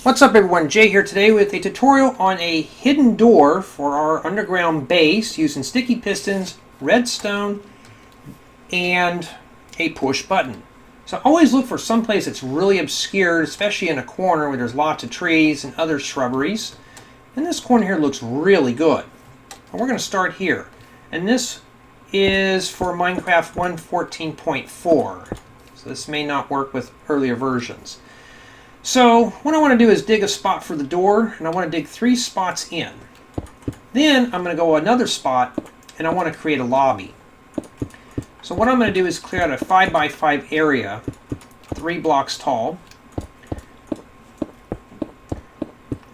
What's up everyone, Jay here today with a tutorial on a hidden door for our underground base using sticky pistons, redstone, and a push button. So always look for some place that's really obscured, especially in a corner where there's lots of trees and other shrubberies. And this corner here looks really good. And we're going to start here. And this is for Minecraft 1.14.4. So this may not work with earlier versions. So what I want to do is dig a spot for the door, and I want to dig 3 spots in. Then I'm going to go another spot, and I want to create a lobby. So what I'm going to do is clear out a 5x5 area, 3 blocks tall.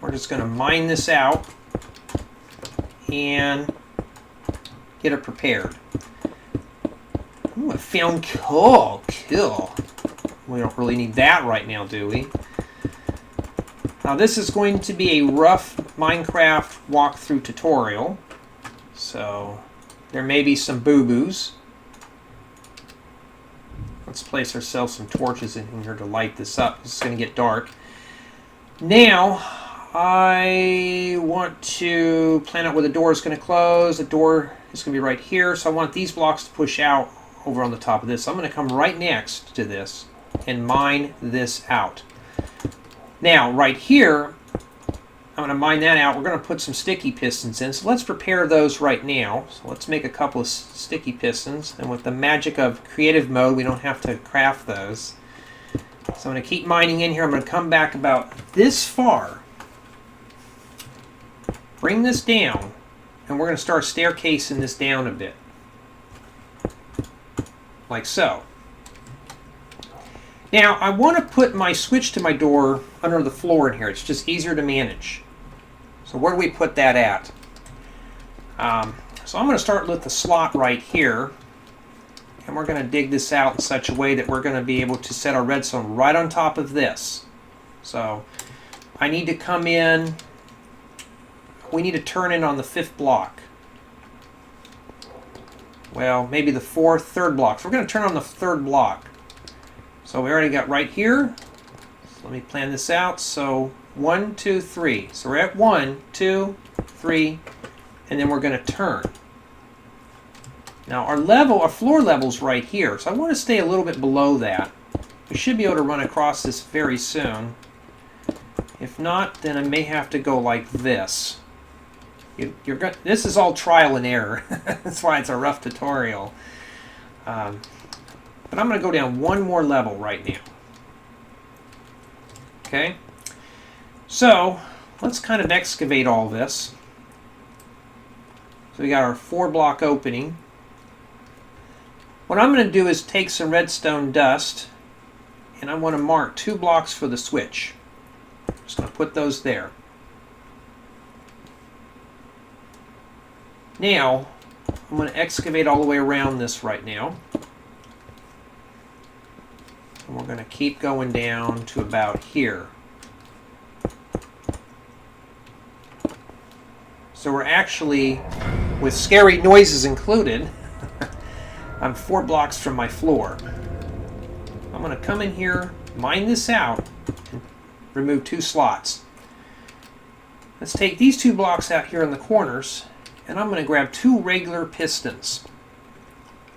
We're just going to mine this out and get it prepared. Ooh, I found coal. Cool. We don't really need that right now, do we? Now this is going to be a rough Minecraft walkthrough tutorial, so there may be some boo-boos. Let's place ourselves some torches in here to light this up. It's going to get dark. Now I want to plan out where the door is going to close. The door is going to be right here, so I want these blocks to push out over on the top of this. So I'm going to come right next to this and mine this out. Now, right here, I'm going to mine that out. We're going to put some sticky pistons in. So let's prepare those right now. So let's make a couple of sticky pistons. And with the magic of creative mode, we don't have to craft those. So I'm going to keep mining in here. I'm going to come back about this far. Bring this down. And we're going to start staircasing this down a bit. Like so. Now, I want to put my switch to my door under the floor in here. It's just easier to manage. So where do we put that at? So I'm going to start with the slot right here. And we're going to dig this out in such a way that we're going to be able to set our redstone right on top of this. So I need to come in. We need to turn in on the 5th block. Well, maybe the 3rd block. So we're going to turn on the 3rd block. So we already got right here. So let me plan this out. So 1, 2, 3. So we're at 1, 2, 3, and then we're going to turn. Now our floor level's right here. So I want to stay a little bit below that. We should be able to run across this very soon. If not, then I may have to go like this. This is all trial and error. That's why it's a rough tutorial. But I'm going to go down one more level right now. Okay? So, let's kind of excavate all this. So we got our 4-block opening. What I'm going to do is take some redstone dust, and I want to mark 2 blocks for the switch. I'm just going to put those there. Now, I'm going to excavate all the way around this right now. And we're going to keep going down to about here. So we're actually, with scary noises included, I'm 4 blocks from my floor. I'm going to come in here, mine this out, and remove 2 slots. Let's take these 2 blocks out here in the corners, and I'm going to grab 2 regular pistons.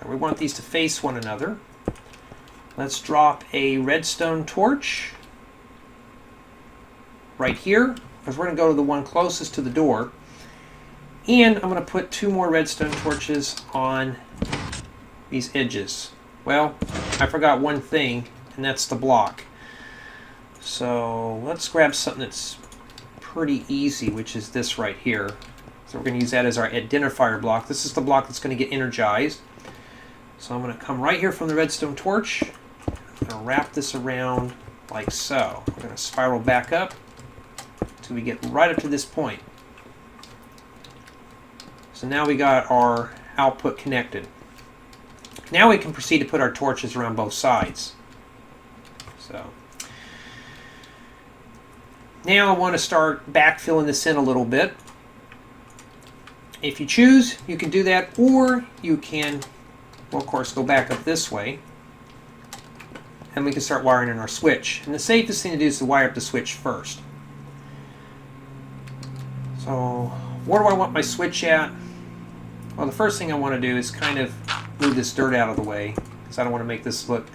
And we want these to face one another. Let's drop a redstone torch right here, because we're going to go to the one closest to the door. And I'm going to put 2 more redstone torches on these edges. Well, I forgot one thing, and that's the block. So let's grab something that's pretty easy, which is this right here. So we're going to use that as our identifier block. This is the block that's going to get energized. So I'm going to come right here from the redstone torch. I'm going to wrap this around like so. We're going to spiral back up until we get right up to this point. So now we got our output connected. Now we can proceed to put our torches around both sides. So now I want to start backfilling this in a little bit. If you choose, you can do that, or you can, well, of course, go back up this way. and we can start wiring in our switch. And the safest thing to do is to wire up the switch first. So where do I want my switch at? Well, the first thing I want to do is kind of move this dirt out of the way, because I don't want to make this look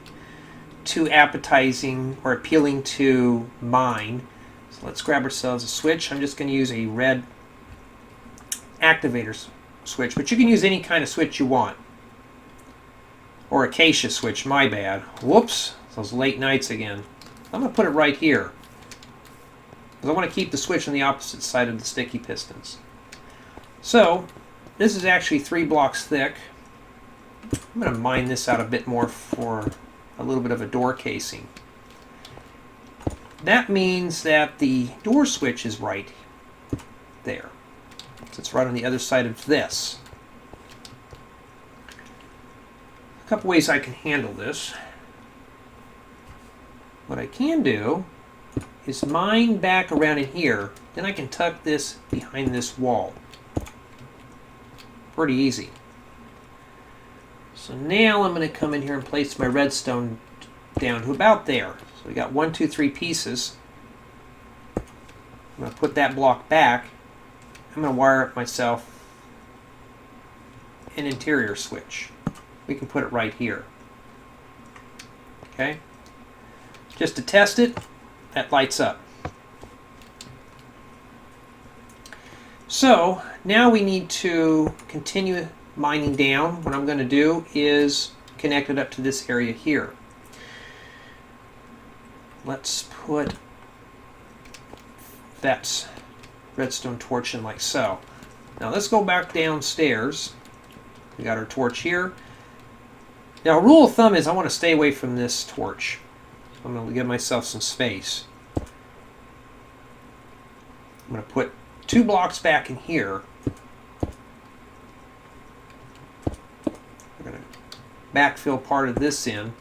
too appetizing or appealing to mind. So let's grab ourselves a switch. I'm just going to use a red activator switch, but you can use any kind of switch you want. Or acacia switch, my bad. Whoops, those late nights again. I'm going to put it right here, because I want to keep the switch on the opposite side of the sticky pistons. So this is actually 3 blocks thick. I'm going to mine this out a bit more for a little bit of a door casing. That means that the door switch is right there. So it's right on the other side of this. A couple ways I can handle this. What I can do is mine back around in here. Then I can tuck this behind this wall. Pretty easy. So now I'm going to come in here and place my redstone down to about there. So we got 1, 2, 3 pieces. I'm going to put that block back. I'm going to wire up myself an interior switch. We can put it right here. Okay. Just to test it, that lights up. So now we need to continue mining down. What I'm going to do is connect it up to this area here. Let's put that redstone torch in like so. Now let's go back downstairs. We got our torch here. Now, a rule of thumb is I want to stay away from this torch. I'm going to give myself some space. I'm going to put 2 blocks back in here. We're going to backfill part of this in.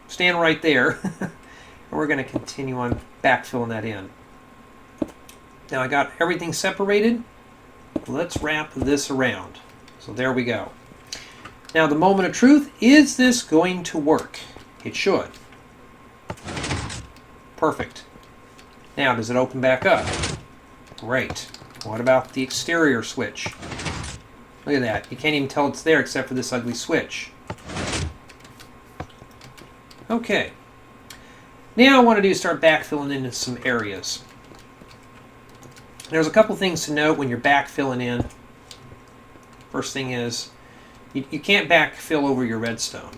Stand right there. And we're going to continue on backfilling that in. Now I got everything separated. Let's wrap this around. So there we go. Now the moment of truth, is this going to work? It should. Perfect. Now does it open back up? Great. What about the exterior switch? Look at that. You can't even tell it's there except for this ugly switch. Okay. Now I want to do is start backfilling into some areas. There's a couple things to note when you're backfilling in. First thing is, you can't backfill over your redstone.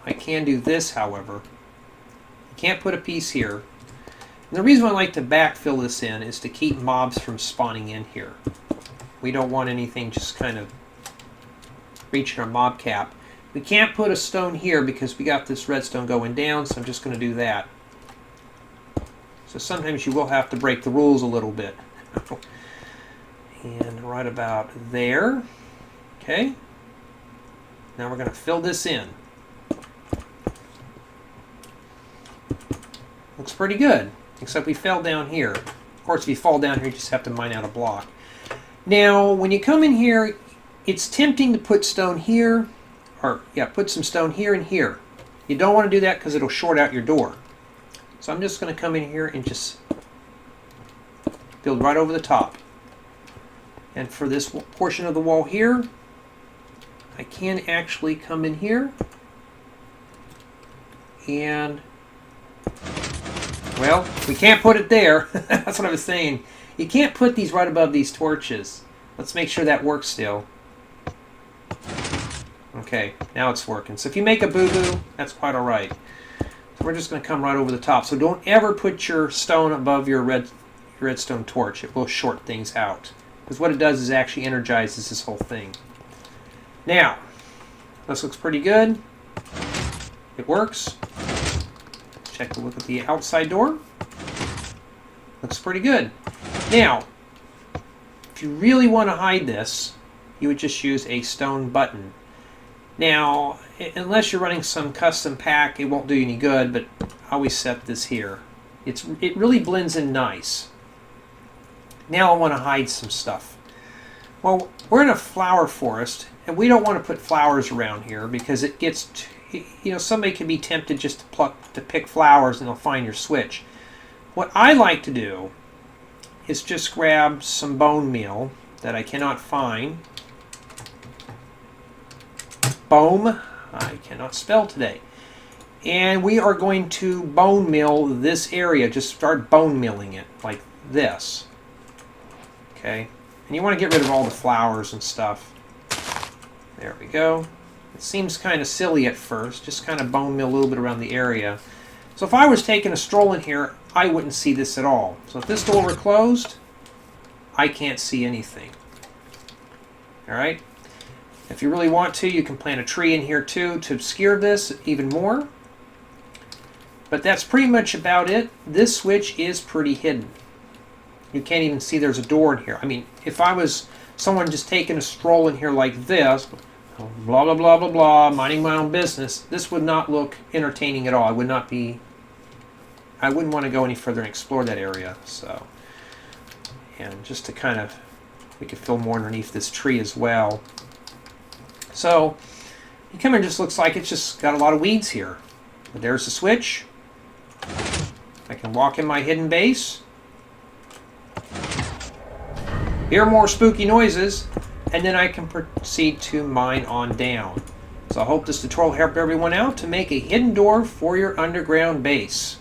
I can do this, however. You can't put a piece here. And the reason I like to backfill this in is to keep mobs from spawning in here. We don't want anything just kind of reaching our mob cap. We can't put a stone here because we got this redstone going down, so I'm just going to do that. So sometimes you will have to break the rules a little bit. And right about there. Okay. Now we're going to fill this in. Looks pretty good, except we fell down here. Of course, if you fall down here, you just have to mine out a block. Now, when you come in here, it's tempting to put stone here, or yeah, put some stone here and here. You don't want to do that because it'll short out your door. So I'm just going to come in here and just build right over the top. And for this portion of the wall here, I can actually come in here and, well, we can't put it there. That's what I was saying. You can't put these right above these torches. Let's make sure that works still. Okay, now it's working. So if you make a boo-boo, that's quite all right. So we're just going to come right over the top. So don't ever put your stone above your redstone torch. It will short things out. Because what it does is actually energizes this whole thing. Now, this looks pretty good. It works. Check a look at the outside door. Looks pretty good. Now, if you really want to hide this, you would just use a stone button. Now, unless you're running some custom pack, it won't do you any good, but I always set this here. It really blends in nice. Now I want to hide some stuff. Well, we're in a flower forest, and we don't want to put flowers around here because it gets, somebody can be tempted just to pick flowers and they'll find your switch. What I like to do is just grab some bone meal that I cannot find. Bohm, I cannot spell today. And we are going to bone mill this area. Just start bone milling it like this. Okay, and you want to get rid of all the flowers and stuff. There we go. It seems kind of silly at first, just kind of bone mill a little bit around the area. So if I was taking a stroll in here, I wouldn't see this at all. So if this door were closed, I can't see anything. All right. If you really want to, you can plant a tree in here too to obscure this even more. But that's pretty much about it. This switch is pretty hidden. You can't even see there's a door in here. I mean, if I was someone just taking a stroll in here like this, blah, blah, blah, blah, blah, minding my own business, this would not look entertaining at all. I wouldn't want to go any further and explore that area. So, and just to kind of, we could fill more underneath this tree as well. So, you come in, just looks like it's just got a lot of weeds here. But there's the switch. I can walk in my hidden base. Hear more spooky noises, and then I can proceed to mine on down. So I hope this tutorial helped everyone out to make a hidden door for your underground base.